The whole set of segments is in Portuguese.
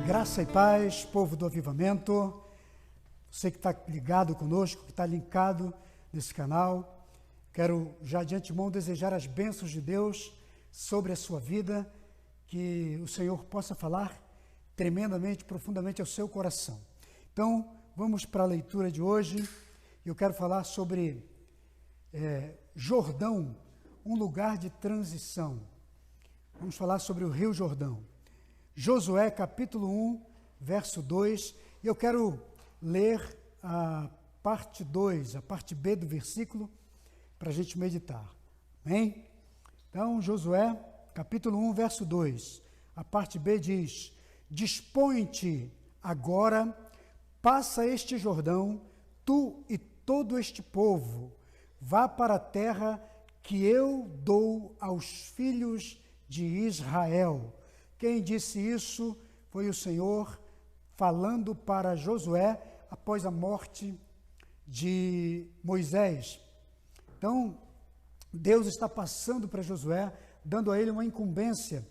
Graça e paz, povo do Avivamento, você que está ligado conosco, que está linkado nesse canal, quero já de antemão desejar as bênçãos de Deus sobre a sua vida, que o Senhor possa falar tremendamente, profundamente ao seu coração. Então, vamos para a leitura de hoje. Eu quero falar sobre Jordão, um lugar de transição. Vamos falar sobre o Rio Jordão. Josué capítulo 1, verso 2, e eu quero ler a parte 2, a parte B do versículo, para a gente meditar. Amém? Então, Josué capítulo 1, verso 2, a parte B diz: Dispõe-te agora, passa este Jordão, tu e todo este povo, vá para a terra que eu dou aos filhos de Israel. Quem disse isso foi o Senhor falando para Josué após a morte de Moisés. Então, Deus está passando para Josué, dando a ele uma incumbência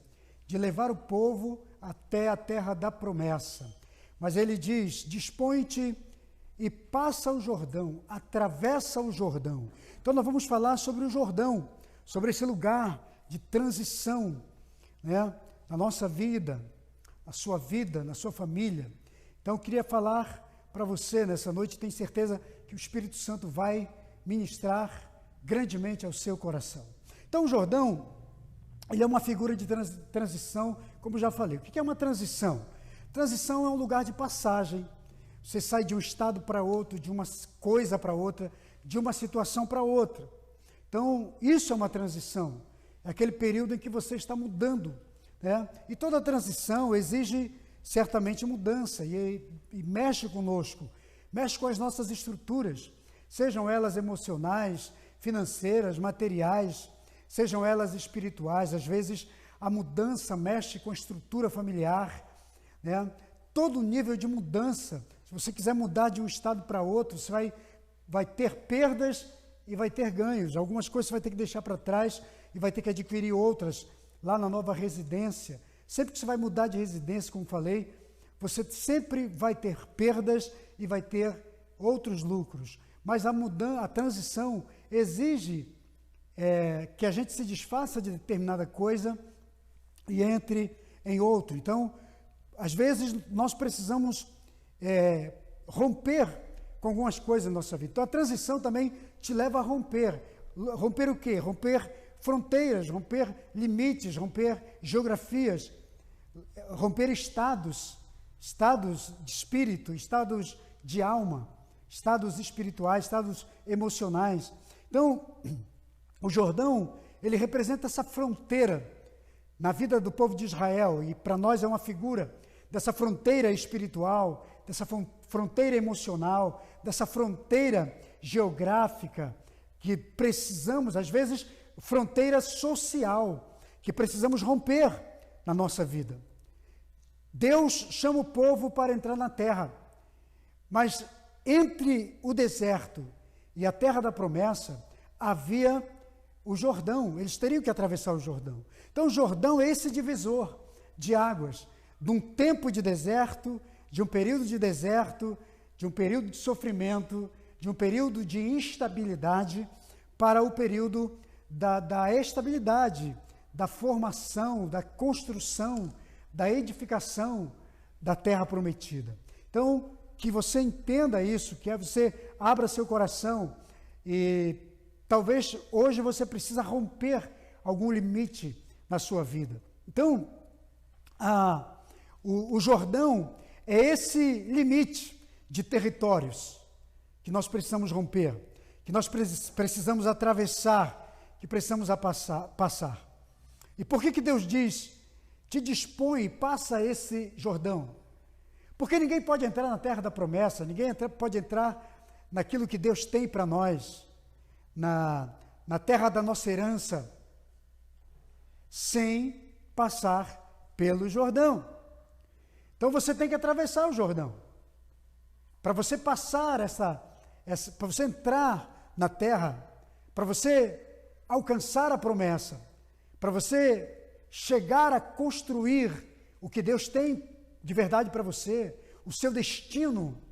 de levar o povo até a terra da promessa. Mas ele diz: dispõe-te e passa o Jordão, atravessa o Jordão. Então nós vamos falar sobre o Jordão, sobre esse lugar de transição, né? Na nossa vida, na sua família. Então eu queria falar para você nessa noite, tenho certeza que o Espírito Santo vai ministrar grandemente ao seu coração. Então o Jordão, ele é uma figura de transição, como já falei. O que é uma transição? Transição é um lugar de passagem. Você sai de um estado para outro, de uma coisa para outra, de uma situação para outra. Então, isso é uma transição. É aquele período em que você está mudando, né? E toda transição exige certamente mudança e mexe conosco, mexe com as nossas estruturas, sejam elas emocionais, financeiras, materiais, sejam elas espirituais. Às vezes a mudança mexe com a estrutura familiar, né? Todo nível de mudança, se você quiser mudar de um estado para outro, você vai ter perdas e vai ter ganhos. Algumas coisas você vai ter que deixar para trás e vai ter que adquirir outras lá na nova residência. Sempre que você vai mudar de residência, como falei, você sempre vai ter perdas e vai ter outros lucros. Mas a transição exige que a gente se desfaça de determinada coisa e entre em outro. Então, às vezes, nós precisamos romper com algumas coisas na nossa vida. Então, a transição também te leva a romper. Romper o quê? Romper fronteiras, romper limites, romper geografias, romper estados de espírito, estados de alma, estados espirituais, estados emocionais. Então, o Jordão, ele representa essa fronteira na vida do povo de Israel, e para nós é uma figura dessa fronteira espiritual, dessa fronteira emocional, dessa fronteira geográfica que precisamos, às vezes, fronteira social, que precisamos romper na nossa vida. Deus chama o povo para entrar na terra, mas entre o deserto e a terra da promessa havia o Jordão. Eles teriam que atravessar o Jordão. Então o Jordão é esse divisor de águas, de um tempo de deserto, de um período de deserto, de um período de sofrimento, de um período de instabilidade, para o período da estabilidade, da formação, da construção, da edificação da terra prometida. Então, que você entenda isso, que você abra seu coração, e talvez hoje você precisa romper algum limite na sua vida. Então, o Jordão é esse limite de territórios que nós precisamos romper, que nós precisamos atravessar, que precisamos passar. E por que Deus diz: te dispõe, passa esse Jordão? Porque ninguém pode entrar na terra da promessa, ninguém pode entrar naquilo que Deus tem para nós, na terra da nossa herança, sem passar pelo Jordão. Então você tem que atravessar o Jordão. Para você passar para você entrar na terra, para você alcançar a promessa, para você chegar a construir o que Deus tem de verdade para você, o seu destino,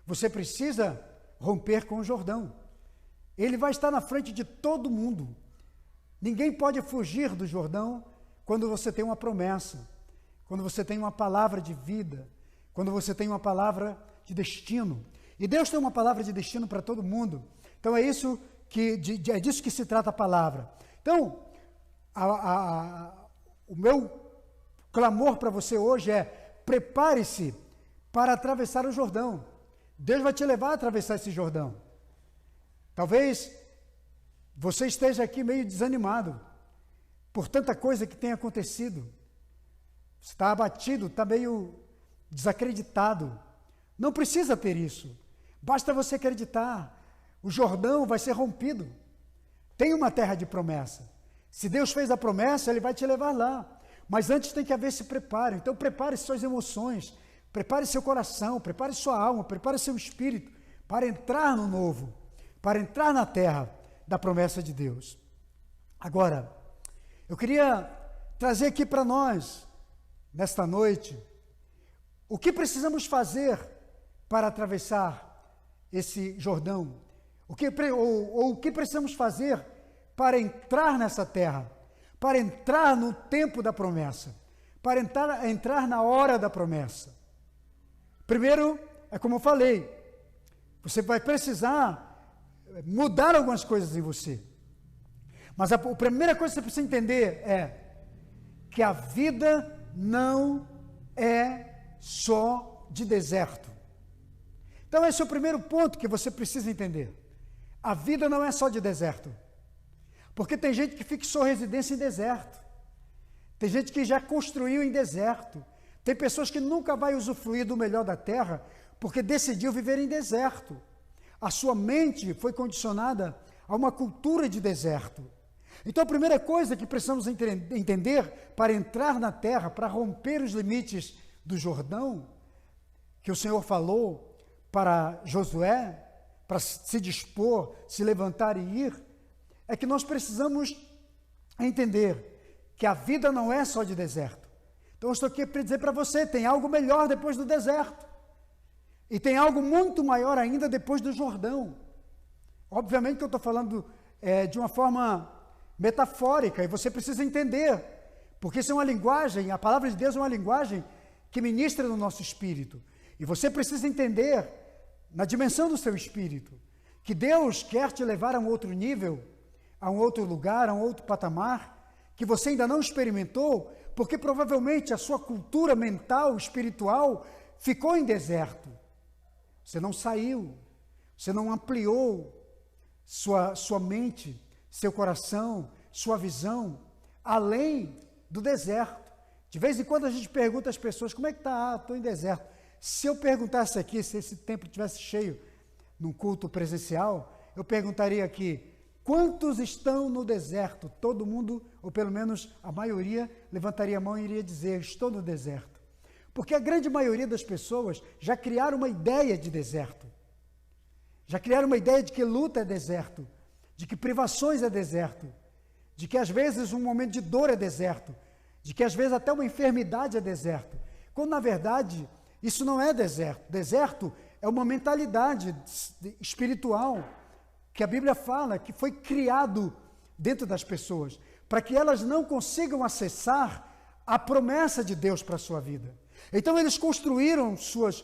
você precisa romper com o Jordão. Ele vai estar na frente de todo mundo. Ninguém pode fugir do Jordão quando você tem uma promessa, quando você tem uma palavra de vida, quando você tem uma palavra de destino. E Deus tem uma palavra de destino para todo mundo. Então é disso que se trata a palavra. Então, o meu clamor para você hoje é: prepare-se para atravessar o Jordão. Deus vai te levar a atravessar esse Jordão. Talvez você esteja aqui meio desanimado por tanta coisa que tem acontecido. Você está abatido, está meio desacreditado. Não precisa ter isso. Basta você acreditar. O Jordão vai ser rompido. Tem uma terra de promessa. Se Deus fez a promessa, Ele vai te levar lá. Mas antes tem que haver esse preparo. Então prepare suas emoções, prepare seu coração, prepare sua alma, prepare seu espírito para entrar no novo, para entrar na terra da promessa de Deus. Agora, eu queria trazer aqui para nós, nesta noite, o que precisamos fazer para atravessar esse Jordão? O que precisamos fazer para entrar nessa terra? Para entrar no tempo da promessa, para entrar na hora da promessa. Primeiro, é como eu falei, você vai precisar mudar algumas coisas em você. Mas a primeira coisa que você precisa entender é que a vida não é só de deserto. Então esse é o primeiro ponto que você precisa entender. A vida não é só de deserto. Porque tem gente que fixou residência em deserto. Tem gente que já construiu em deserto. Tem pessoas que nunca vai usufruir do melhor da terra porque decidiu viver em deserto. A sua mente foi condicionada a uma cultura de deserto. Então a primeira coisa que precisamos entender para entrar na terra, para romper os limites do Jordão, que o Senhor falou para Josué, para se dispor, se levantar e ir, é que nós precisamos entender que a vida não é só de deserto. Então eu estou aqui para dizer para você, tem algo melhor depois do deserto. E tem algo muito maior ainda depois do Jordão. Obviamente que eu estou falando de uma forma metafórica, e você precisa entender, porque isso é uma linguagem, a palavra de Deus é uma linguagem que ministra no nosso espírito. E você precisa entender, na dimensão do seu espírito, que Deus quer te levar a um outro nível, a um outro lugar, a um outro patamar, que você ainda não experimentou, porque provavelmente a sua cultura mental, espiritual, ficou em deserto. Você não saiu, você não ampliou sua mente, seu coração, sua visão, além do deserto. De vez em quando a gente pergunta às pessoas, como é que está? Estou em deserto. Se eu perguntasse aqui, se esse templo estivesse cheio, num culto presencial, eu perguntaria aqui, quantos estão no deserto? Todo mundo, ou pelo menos a maioria, levantaria a mão e iria dizer, estou no deserto. Porque a grande maioria das pessoas já criaram uma ideia de deserto. Já criaram uma ideia de que luta é deserto, de que privações é deserto, de que às vezes um momento de dor é deserto, de que às vezes até uma enfermidade é deserto. Quando na verdade isso não é deserto. Deserto é uma mentalidade espiritual que a Bíblia fala que foi criado dentro das pessoas, para que elas não consigam acessar a promessa de Deus para a sua vida. Então eles construíram suas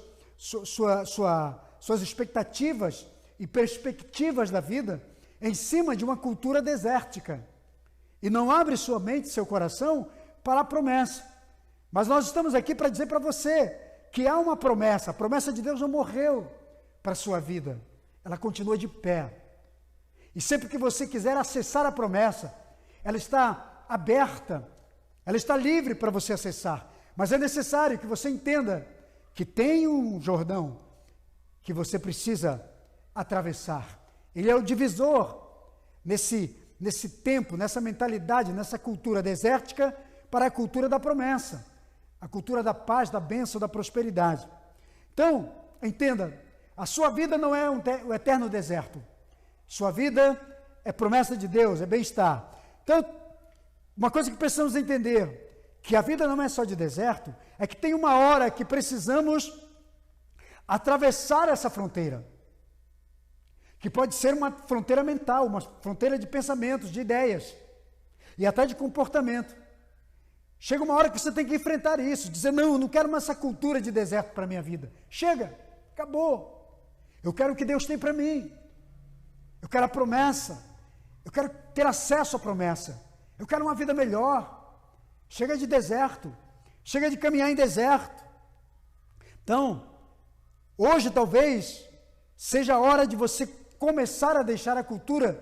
expectativas e perspectivas da vida em cima de uma cultura desértica. E não abre sua mente, seu coração, para a promessa. Mas nós estamos aqui para dizer para você que há uma promessa. A promessa de Deus não morreu para a sua vida. Ela continua de pé. E sempre que você quiser acessar a promessa, ela está aberta, ela está livre para você acessar. Mas é necessário que você entenda que tem um Jordão que você precisa atravessar. Ele é o divisor nesse tempo, nessa mentalidade, nessa cultura desértica para a cultura da promessa, a cultura da paz, da bênção, da prosperidade. Então, entenda, a sua vida não é o eterno deserto. Sua vida é promessa de Deus, é bem-estar. Então, uma coisa que precisamos entender, que a vida não é só de deserto, é que tem uma hora que precisamos atravessar essa fronteira, que pode ser uma fronteira mental, uma fronteira de pensamentos, de ideias, e até de comportamento. Chega uma hora que você tem que enfrentar isso, dizer, não, eu não quero mais essa cultura de deserto para a minha vida. Chega, acabou. Eu quero o que Deus tem para mim. Eu quero a promessa. Eu quero ter acesso à promessa. Eu quero uma vida melhor. Chega de deserto. Chega de caminhar em deserto. Então, hoje talvez seja a hora de você começar a deixar a cultura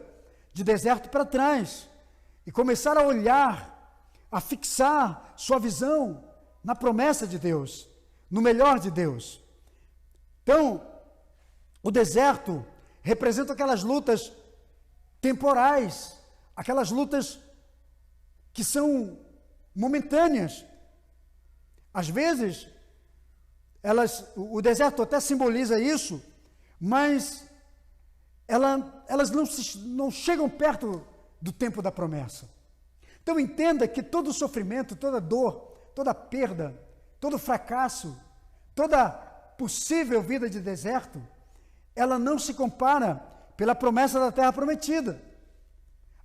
de deserto para trás e começar a olhar, a fixar sua visão na promessa de Deus, no melhor de Deus. Então, o deserto representa aquelas lutas temporais, aquelas lutas que são momentâneas. Às vezes, o deserto até simboliza isso, mas elas não chegam perto do tempo da promessa. Então entenda que todo sofrimento, toda dor, toda perda, todo fracasso, toda possível vida de deserto, ela não se compara pela promessa da terra prometida.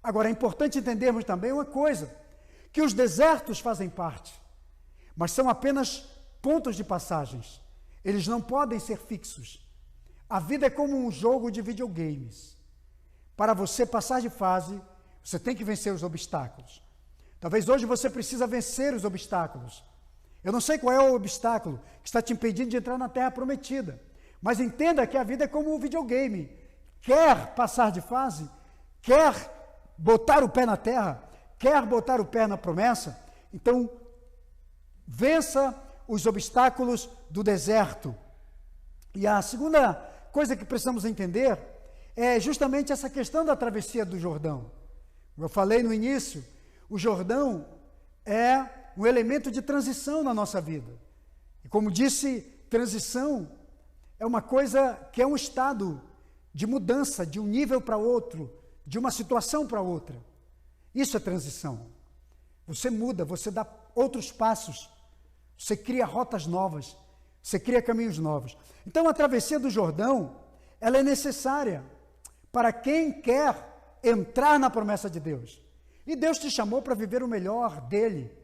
Agora, é importante entendermos também uma coisa, que os desertos fazem parte, mas são apenas pontos de passagens. Eles não podem ser fixos. A vida é como um jogo de videogames. Para você passar de fase, você tem que vencer os obstáculos. Talvez hoje você precisa vencer os obstáculos. Eu não sei qual é o obstáculo que está te impedindo de entrar na terra prometida, mas entenda que a vida é como um videogame. Quer passar de fase? Quer botar o pé na terra? Quer botar o pé na promessa? Então, vença os obstáculos do deserto. E a segunda coisa que precisamos entender é justamente essa questão da travessia do Jordão. Eu falei no início, o Jordão é um elemento de transição na nossa vida. E como disse, transição é uma coisa que é um estado de mudança, de um nível para outro, de uma situação para outra. Isso é transição. Você muda, você dá outros passos, você cria rotas novas, você cria caminhos novos. Então a travessia do Jordão, ela é necessária para quem quer entrar na promessa de Deus. E Deus te chamou para viver o melhor dele.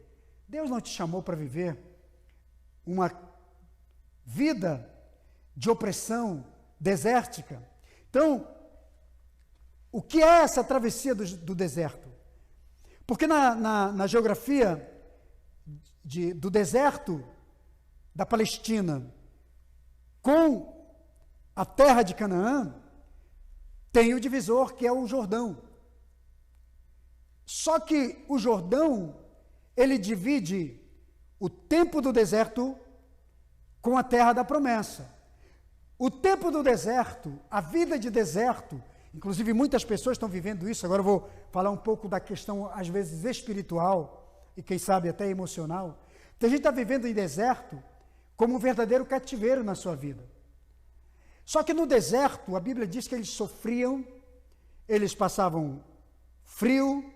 Deus não te chamou para viver uma vida de opressão desértica. Então, o que é essa travessia do deserto? Porque na geografia do deserto da Palestina com a terra de Canaã, tem o divisor que é o Jordão. Só que o Jordão, ele divide o tempo do deserto com a terra da promessa. O tempo do deserto, a vida de deserto, inclusive muitas pessoas estão vivendo isso, agora eu vou falar um pouco da questão, às vezes, espiritual, e quem sabe até emocional. Tem gente que está vivendo em deserto como um verdadeiro cativeiro na sua vida. Só que no deserto, a Bíblia diz que eles sofriam, eles passavam frio,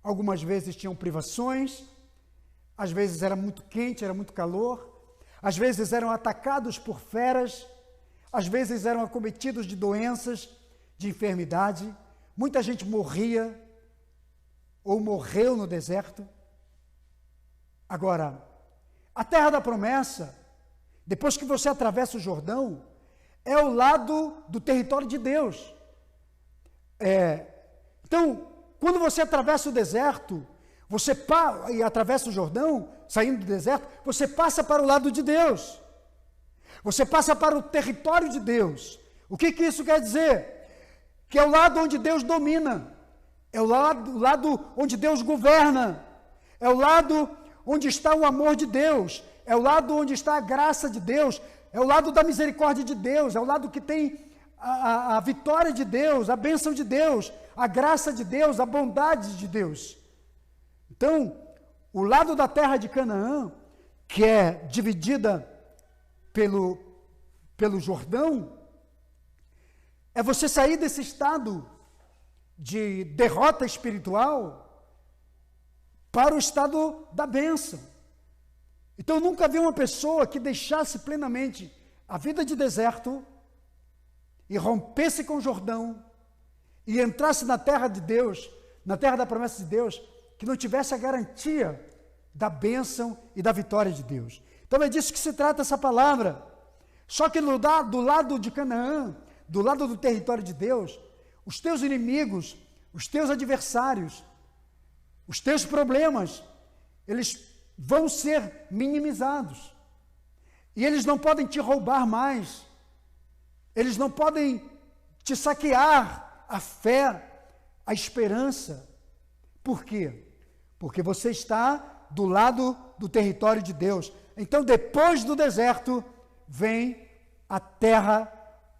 algumas vezes tinham privações, às vezes era muito quente, era muito calor, às vezes eram atacados por feras, às vezes eram acometidos de doenças, de enfermidade, muita gente morria ou morreu no deserto. Agora, a terra da promessa, depois que você atravessa o Jordão, é o lado do território de Deus. Então, quando você atravessa o deserto, e atravessa o Jordão, saindo do deserto, você passa para o lado de Deus. Você passa para o território de Deus. O que isso quer dizer? Que é o lado onde Deus domina, é o lado onde Deus governa, é o lado onde está o amor de Deus, é o lado onde está a graça de Deus, é o lado da misericórdia de Deus, é o lado que tem a vitória de Deus, a bênção de Deus, a graça de Deus, a bondade de Deus. Então, o lado da terra de Canaã, que é dividida pelo Jordão, é você sair desse estado de derrota espiritual para o estado da bênção. Então, eu nunca vi uma pessoa que deixasse plenamente a vida de deserto e rompesse com o Jordão e entrasse na terra de Deus, na terra da promessa de Deus, que não tivesse a garantia da bênção e da vitória de Deus. Então, é disso que se trata essa palavra. Só que do lado de Canaã, do lado do território de Deus, os teus inimigos, os teus adversários, os teus problemas, eles vão ser minimizados. E eles não podem te roubar mais. Eles não podem te saquear a fé, a esperança. Por quê? Porque você está do lado do território de Deus. Então, depois do deserto, vem a terra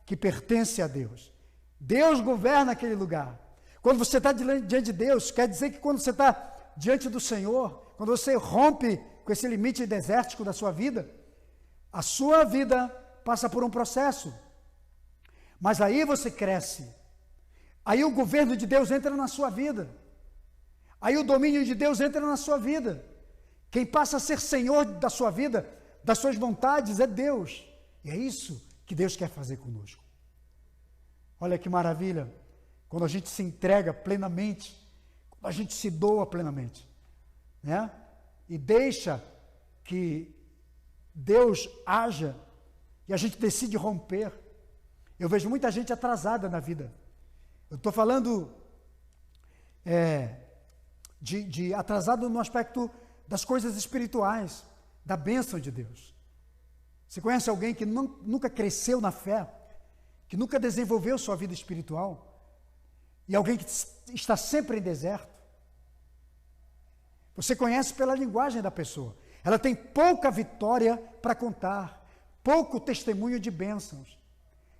que pertence a Deus. Deus governa aquele lugar. Quando você está diante de Deus, quer dizer que quando você está diante do Senhor, quando você rompe com esse limite desértico da sua vida, a sua vida passa por um processo. Mas aí você cresce. Aí o governo de Deus entra na sua vida. Aí o domínio de Deus entra na sua vida. Quem passa a ser Senhor da sua vida, das suas vontades, é Deus. E é isso que Deus quer fazer conosco. Olha que maravilha, quando a gente se entrega plenamente, quando a gente se doa plenamente, né? E deixa que Deus haja, e a gente decide romper. Eu vejo muita gente atrasada na vida. Eu estou falando de atrasado no aspecto das coisas espirituais, da bênção de Deus. Você conhece alguém que nunca cresceu na fé, que nunca desenvolveu sua vida espiritual, e alguém que está sempre em deserto? Você conhece pela linguagem da pessoa. Ela tem pouca vitória para contar, pouco testemunho de bênçãos.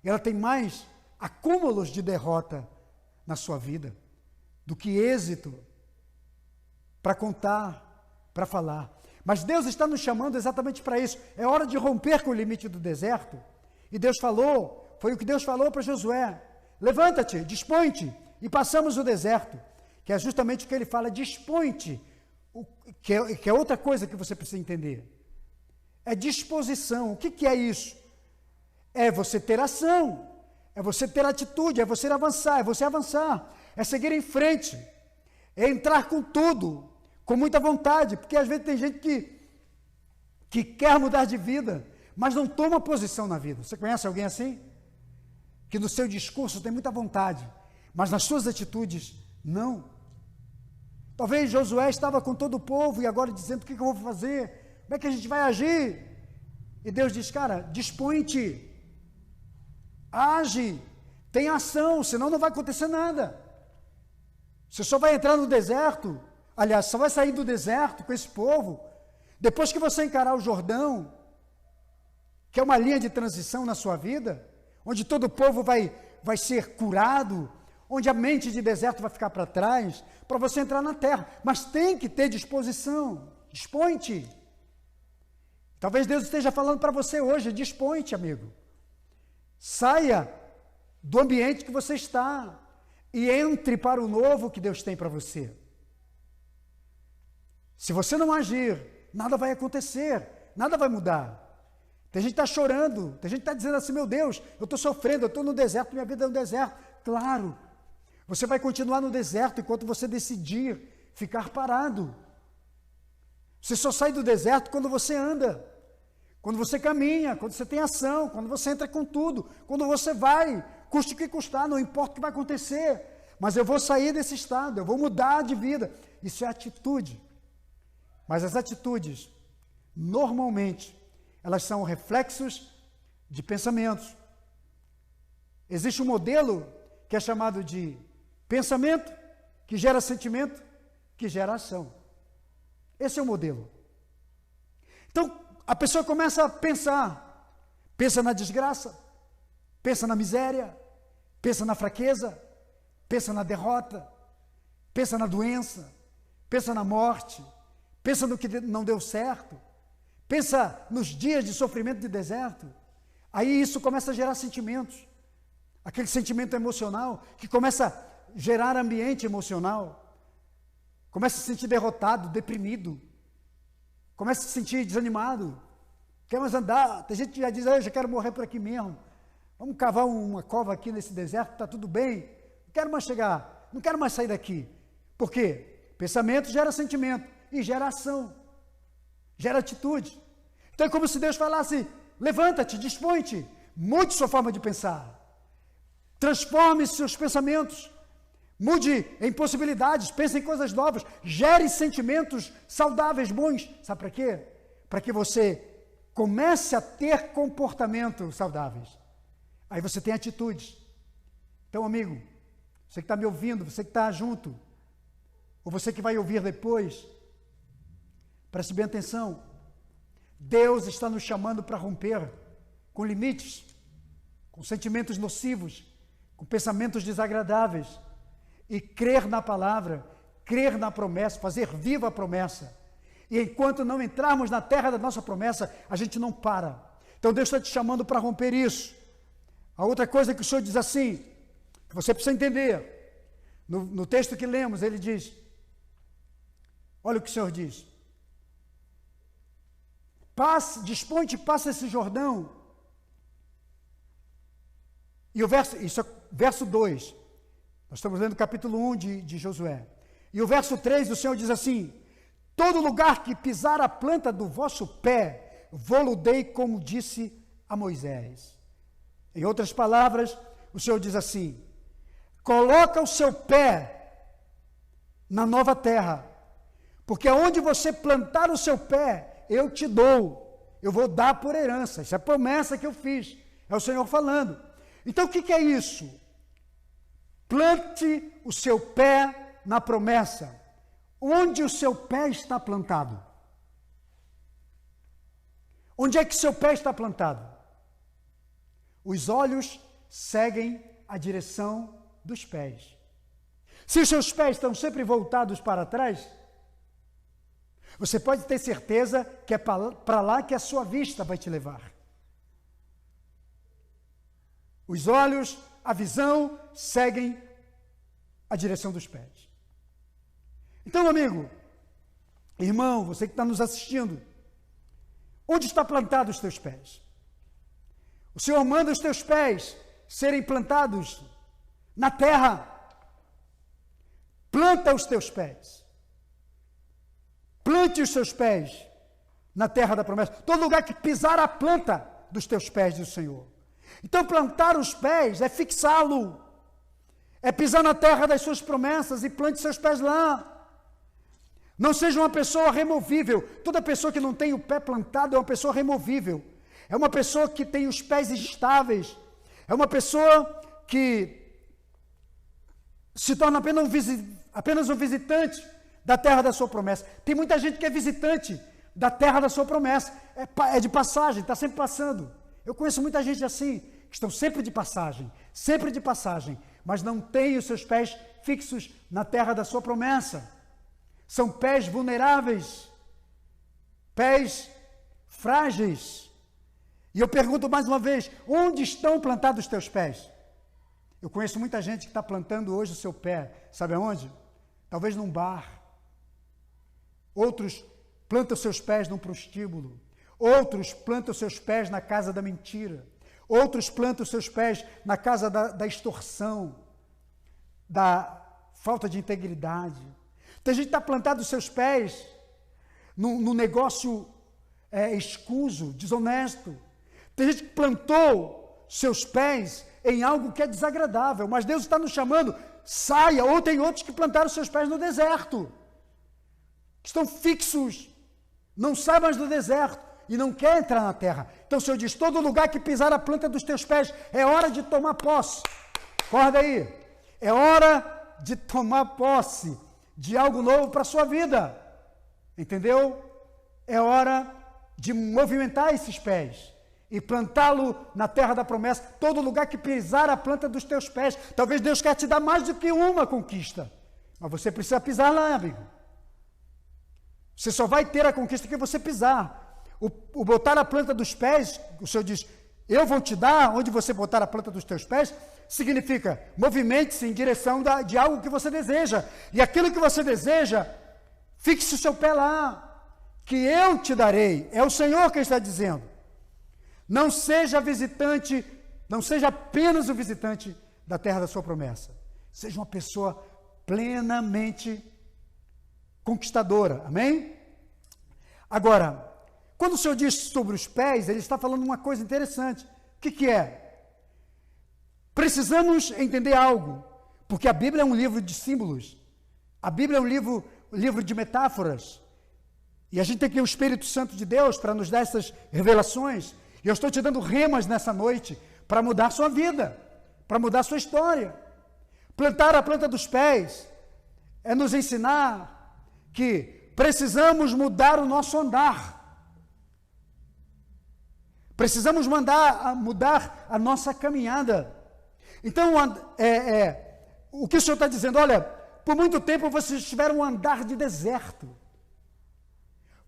Ela tem mais acúmulos de derrota na sua vida do que êxito para contar, para falar. Mas Deus está nos chamando exatamente para isso. É hora de romper com o limite do deserto. E Deus falou, foi o que Deus falou para Josué: levanta-te, dispõe-te, e passamos o deserto. Que é justamente o que ele fala, dispõe-te, que é outra coisa que você precisa entender. É disposição. O que é isso? É você ter ação, é você ter atitude, é você avançar, é seguir em frente, é entrar com tudo, com muita vontade, porque às vezes tem gente que quer mudar de vida, mas não toma posição na vida. Você conhece alguém assim? Que no seu discurso tem muita vontade, mas nas suas atitudes, não. Talvez Josué estava com todo o povo e agora dizendo: o que eu vou fazer? Como é que a gente vai agir? E Deus diz: cara, dispõe-te, age, tem ação, senão não vai acontecer nada. Você só vai entrar no deserto, aliás, só vai sair do deserto com esse povo depois que você encarar o Jordão, que é uma linha de transição na sua vida, onde todo o povo vai ser curado, onde a mente de deserto vai ficar para trás, para você entrar na terra. Mas tem que ter disposição, dispõe-te. Talvez Deus esteja falando para você hoje: dispõe-te, amigo. Saia do ambiente que você está e entre para o novo que Deus tem para você. Se você não agir, nada vai acontecer, nada vai mudar. Tem gente que está chorando, tem gente que está dizendo assim: meu Deus, eu estou sofrendo, eu estou no deserto, minha vida é um deserto. Claro, você vai continuar no deserto enquanto você decidir ficar parado. Você só sai do deserto quando você anda, quando você caminha, quando você tem ação, quando você entra com tudo, quando você vai, custe o que custar, não importa o que vai acontecer, mas eu vou sair desse estado, eu vou mudar de vida. Isso é atitude. Mas as atitudes, normalmente, elas são reflexos de pensamentos. Existe um modelo que é chamado de pensamento, que gera sentimento, que gera ação. Esse é o modelo. Então, a pessoa começa a pensar, pensa na desgraça, pensa na miséria, pensa na fraqueza, pensa na derrota, pensa na doença, pensa na morte, pensa no que não deu certo, pensa nos dias de sofrimento de deserto. Aí isso começa a gerar sentimentos, aquele sentimento emocional que começa a gerar ambiente emocional. começa a se sentir derrotado, deprimido, começa a se sentir desanimado, quer mais andar. Tem gente que já diz, eu já quero morrer por aqui mesmo, vamos cavar uma cova aqui nesse deserto, está tudo bem, não quero mais chegar, não quero mais sair daqui. Por quê? Pensamento gera sentimento e gera ação, gera atitude. Então é como se Deus falasse, levanta-te, dispõe-te, mude sua forma de pensar, transforme seus pensamentos, mude em possibilidades, pense em coisas novas, gere sentimentos saudáveis, bons. Sabe para quê? Para que você comece a ter comportamentos saudáveis. Aí você tem atitudes. Então, amigo, você que está me ouvindo, você que está junto, ou você que vai ouvir depois, preste bem atenção. Deus está nos chamando para romper com limites, com sentimentos nocivos, com pensamentos desagradáveis, e crer na palavra, crer na promessa, fazer viva a promessa. E enquanto não entrarmos na terra da nossa promessa, a gente não para. Então Deus está te chamando para romper isso. A outra coisa que o Senhor diz assim, que você precisa entender, no texto que lemos, ele diz, olha o que o Senhor diz, dispõe-te, passa esse Jordão. E o verso 2, nós estamos lendo o capítulo 1 de Josué. E o verso 3, o Senhor diz assim, todo lugar que pisar a planta do vosso pé, vô-lo dei como disse a Moisés. Em outras palavras, o Senhor diz assim, coloca o seu pé na nova terra, porque aonde você plantar o seu pé, eu te dou, eu vou dar por herança. Isso é a promessa que eu fiz, é o Senhor falando. Então o que é isso? Plante o seu pé na promessa. Onde o seu pé está plantado? Onde é que seu pé está plantado? Os olhos seguem a direção dos pés. Se os seus pés estão sempre voltados para trás, você pode ter certeza que é para lá que a sua vista vai te levar. Os olhos, a visão, seguem a direção dos pés. Então, amigo, irmão, você que está nos assistindo, onde está plantado os teus pés? O Senhor manda os teus pés serem plantados na terra. Planta os teus pés. Plante os seus pés na terra da promessa. Todo lugar que pisar a planta dos teus pés, diz o Senhor. Então, plantar os pés é fixá-lo. É pisar na terra das suas promessas e plante seus pés lá. Não seja uma pessoa removível. Toda pessoa que não tem o pé plantado é uma pessoa removível. É uma pessoa que tem os pés instáveis. É uma pessoa que se torna apenas um visitante da terra da sua promessa. Tem muita gente que é visitante da terra da sua promessa. É de passagem, está sempre passando. Eu conheço muita gente assim, que estão sempre de passagem, mas não têm os seus pés fixos na terra da sua promessa. São pés vulneráveis, pés frágeis. E eu pergunto mais uma vez, onde estão plantados os teus pés? Eu conheço muita gente que está plantando hoje o seu pé, sabe aonde? Talvez num bar. Outros plantam seus pés num prostíbulo. Outros plantam seus pés na casa da mentira. Outros plantam seus pés na casa da extorsão, da falta de integridade. Tem gente que está plantado os seus pés num negócio escuso, desonesto. Tem gente que plantou seus pés em algo que é desagradável, mas Deus está nos chamando, saia. Ou tem outros que plantaram seus pés no deserto, que estão fixos, não saem mais do deserto e não quer entrar na terra. Então o Senhor diz, todo lugar que pisar a planta dos teus pés, é hora de tomar posse. Acorda aí, é hora de tomar posse de algo novo para a sua vida, entendeu? É hora de movimentar esses pés e plantá-lo na terra da promessa. Todo lugar que pisar a planta dos teus pés, talvez Deus quer te dar mais do que uma conquista, mas você precisa pisar lá, amigo. Você só vai ter a conquista que você pisar. O botar a planta dos pés, o Senhor diz, eu vou te dar onde você botar a planta dos teus pés, significa, movimente-se em direção de algo que você deseja. E aquilo que você deseja Fixe o seu pé lá, que eu te darei. É o Senhor quem está dizendo. Não seja visitante, não seja apenas o visitante da terra da sua promessa. Seja uma pessoa plenamente conquistadora. Amém? Agora, quando o Senhor diz sobre os pés, ele está falando uma coisa interessante. O que é? Precisamos entender algo, porque a Bíblia é um livro de símbolos. A Bíblia é um livro de metáforas. E a gente tem que ter o Espírito Santo de Deus para nos dar essas revelações. E eu estou te dando remas nessa noite para mudar sua vida, para mudar sua história. Plantar a planta dos pés é nos ensinar que precisamos mudar o nosso andar. Precisamos mudar a nossa caminhada. Então, o que o Senhor está dizendo? Olha, por muito tempo vocês tiveram um andar de deserto.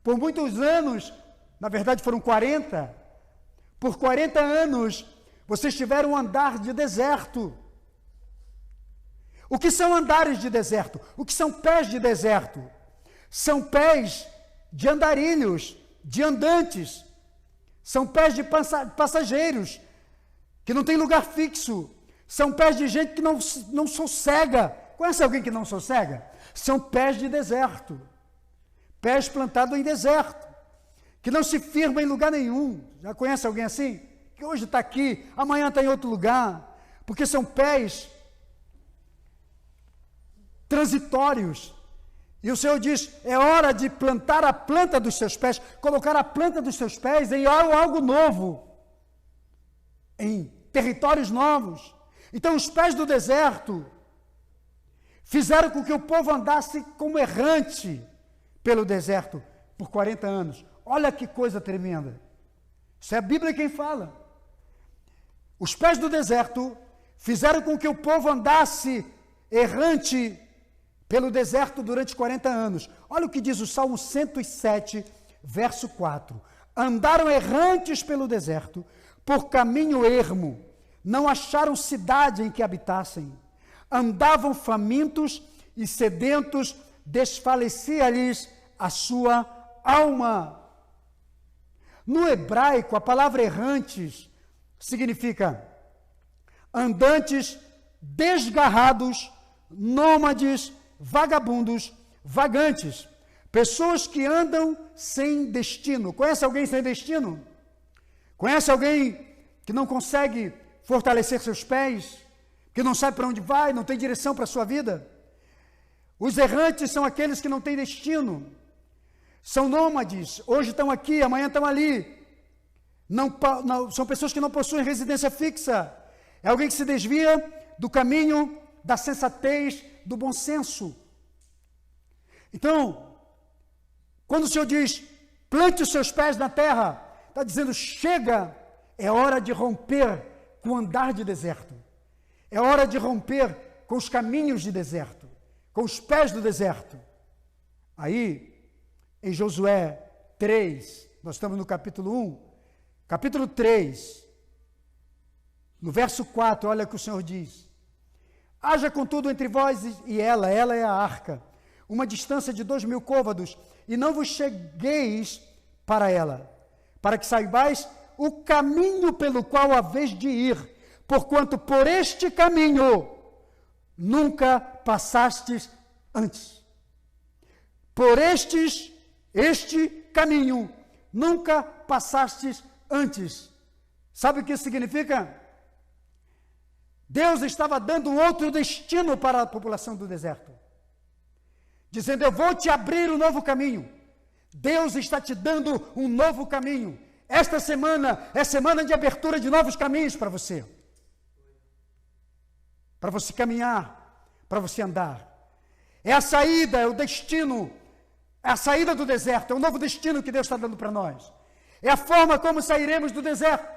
Por muitos anos, na verdade foram 40, por 40 anos, vocês tiveram um andar de deserto. O que são andares de deserto? O que são pés de deserto? São pés de andarilhos, de andantes. São pés de passageiros, que não tem lugar fixo. São pés de gente que não sossega. Conhece alguém que não sossega? São pés de deserto. Pés plantados em deserto, que não se firma em lugar nenhum. Já conhece alguém assim? Que hoje está aqui, amanhã está em outro lugar. Porque são pés transitórios. E o Senhor diz, é hora de plantar a planta dos seus pés, colocar a planta dos seus pés em algo novo, em territórios novos. Então os pés do deserto fizeram com que o povo andasse como errante pelo deserto por 40 anos. Olha que coisa tremenda. Isso é a Bíblia quem fala. Os pés do deserto fizeram com que o povo andasse errante pelo deserto durante 40 anos. Olha o que diz o Salmo 107, verso 4. Andaram errantes pelo deserto, por caminho ermo, não acharam cidade em que habitassem. Andavam famintos e sedentos, desfalecia-lhes a sua alma. No hebraico, a palavra errantes significa andantes desgarrados, nômades, vagabundos, vagantes, pessoas que andam sem destino. Conhece alguém sem destino? Conhece alguém que não consegue fortalecer seus pés, que não sabe para onde vai, não tem direção para a sua vida? Os errantes são aqueles que não têm destino, são nômades, hoje estão aqui, amanhã estão ali, são pessoas que não possuem residência fixa, é alguém que se desvia do caminho da sensatez, do bom senso. Então, quando o Senhor diz, plante os seus pés na terra, está dizendo, chega, é hora de romper com o andar de deserto, é hora de romper com os caminhos de deserto, com os pés do deserto. Aí, em Josué 3, nós estamos no capítulo 1, capítulo 3, no verso 4, olha o que o Senhor diz. Haja contudo entre vós e ela é a arca, uma distância de 2.000 côvados, e não vos chegueis para ela, para que saibais o caminho pelo qual haveis de ir, porquanto por este caminho nunca passastes antes. Por este caminho nunca passastes antes. Sabe o que isso significa? Deus estava dando um outro destino para a população do deserto, dizendo, eu vou te abrir um novo caminho. Deus está te dando um novo caminho. Esta semana é semana de abertura de novos caminhos para você caminhar, para você andar. É a saída, é o destino, é a saída do deserto, é o novo destino que Deus está dando para nós. É a forma como sairemos do deserto,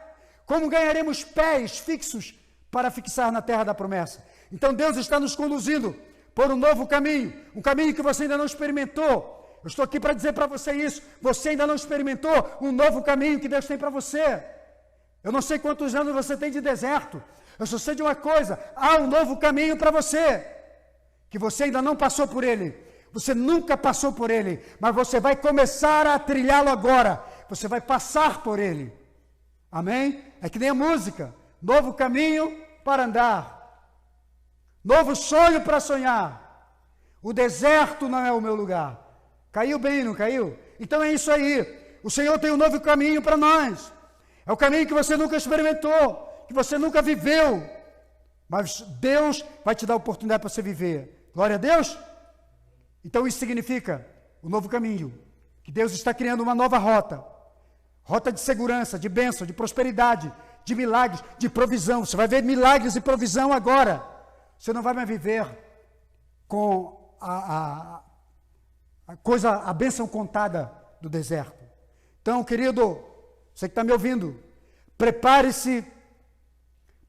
como ganharemos pés fixos para fixar na terra da promessa. Então Deus está nos conduzindo por um novo caminho, um caminho que você ainda não experimentou. Eu estou aqui para dizer para você isso, você ainda não experimentou um novo caminho que Deus tem para você. Eu não sei quantos anos você tem de deserto, eu só sei de uma coisa, há um novo caminho para você, que você ainda não passou por ele. Você nunca passou por ele, mas você vai começar a trilhá-lo agora. Você vai passar por ele. Amém? É que nem a música. Novo caminho para andar. Novo sonho para sonhar. O deserto não é o meu lugar. Caiu bem, não caiu? Então é isso aí. O Senhor tem um novo caminho para nós. É o caminho que você nunca experimentou, que você nunca viveu. Mas Deus vai te dar a oportunidade para você viver. Glória a Deus. Então isso significa o novo caminho. Que Deus está criando uma nova rota. Rota de segurança, de bênção, de prosperidade, de milagres, de provisão. Você vai ver milagres e provisão agora. Você não vai mais viver com a bênção contada do deserto. Então, querido, você que está me ouvindo, prepare-se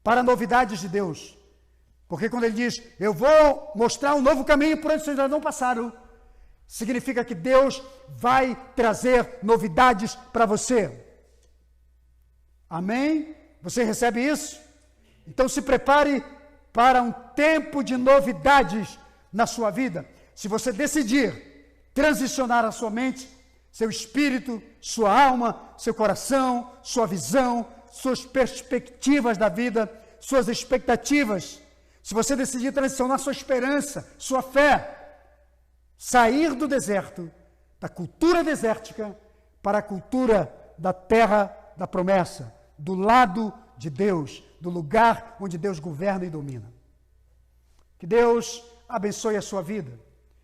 para novidades de Deus. Porque quando ele diz, eu vou mostrar um novo caminho por onde vocês não passaram, significa que Deus vai trazer novidades para você. Amém? Você recebe isso? Então se prepare para um tempo de novidades na sua vida. Se você decidir transicionar a sua mente, seu espírito, sua alma, seu coração, sua visão, suas perspectivas da vida, suas expectativas, se você decidir transicionar sua esperança, sua fé, sair do deserto, da cultura desértica, para a cultura da terra da promessa, do lado de Deus, do lugar onde Deus governa e domina. Que Deus abençoe a sua vida.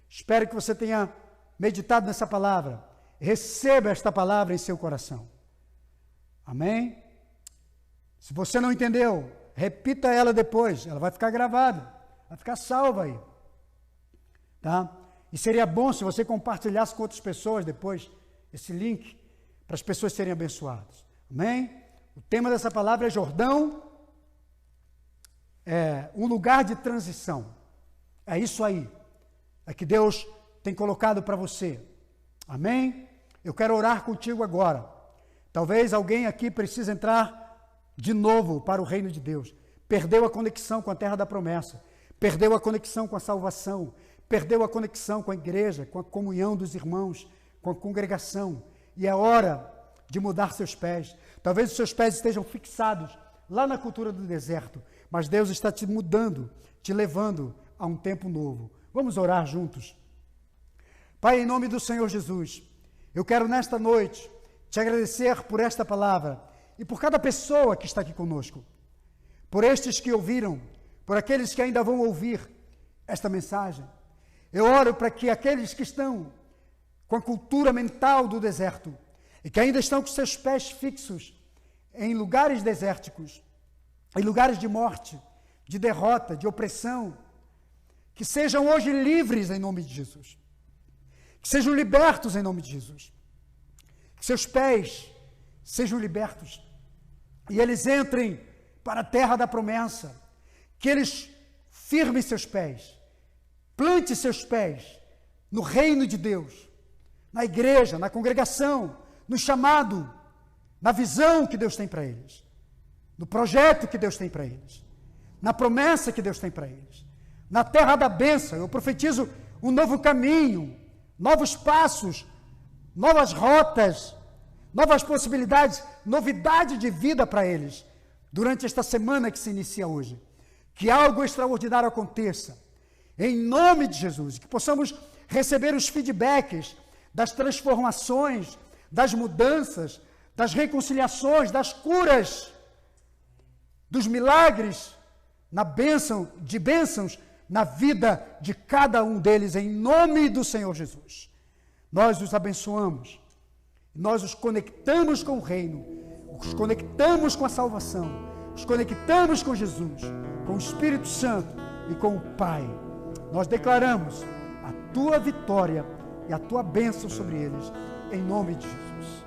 Espero que você tenha meditado nessa palavra. Receba esta palavra em seu coração. Amém? Se você não entendeu, repita ela depois. Ela vai ficar gravada, vai ficar salva aí. Tá? E seria bom se você compartilhasse com outras pessoas depois esse link, para as pessoas serem abençoadas. Amém? O tema dessa palavra é Jordão, um lugar de transição. É isso aí. É que Deus tem colocado para você. Amém? Eu quero orar contigo agora. Talvez alguém aqui precise entrar de novo para o reino de Deus. Perdeu a conexão com a terra da promessa. Perdeu a conexão com a salvação. Perdeu a conexão com a igreja, com a comunhão dos irmãos, com a congregação. E é hora de mudar seus pés. Talvez os seus pés estejam fixados lá na cultura do deserto, mas Deus está te mudando, te levando a um tempo novo. Vamos orar juntos. Pai, em nome do Senhor Jesus, eu quero nesta noite te agradecer por esta palavra e por cada pessoa que está aqui conosco, por estes que ouviram, por aqueles que ainda vão ouvir esta mensagem. Eu oro para que aqueles que estão com a cultura mental do deserto e que ainda estão com seus pés fixos em lugares desérticos, em lugares de morte, de derrota, de opressão, que sejam hoje livres em nome de Jesus, que sejam libertos em nome de Jesus, que seus pés sejam libertos e eles entrem para a terra da promessa, que eles firmem seus pés, plante seus pés no reino de Deus, na igreja, na congregação, no chamado, na visão que Deus tem para eles, no projeto que Deus tem para eles, na promessa que Deus tem para eles, na terra da bênção. Eu profetizo um novo caminho, novos passos, novas rotas, novas possibilidades, novidade de vida para eles, durante esta semana que se inicia hoje. Que algo extraordinário aconteça, em nome de Jesus, que possamos receber os feedbacks das transformações, das mudanças, das reconciliações, das curas, dos milagres, na bênção, de bênçãos na vida de cada um deles, em nome do Senhor Jesus. Nós os abençoamos, nós os conectamos com o reino, os conectamos com a salvação, os conectamos com Jesus, com o Espírito Santo e com o Pai. Nós declaramos a tua vitória e a tua bênção sobre eles, em nome de Jesus.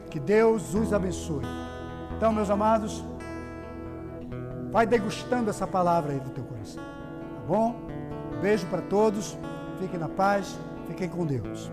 Que Deus os abençoe. Então, meus amados, vai degustando essa palavra aí do teu coração, tá bom? Um beijo para todos, fiquem na paz, fiquem com Deus.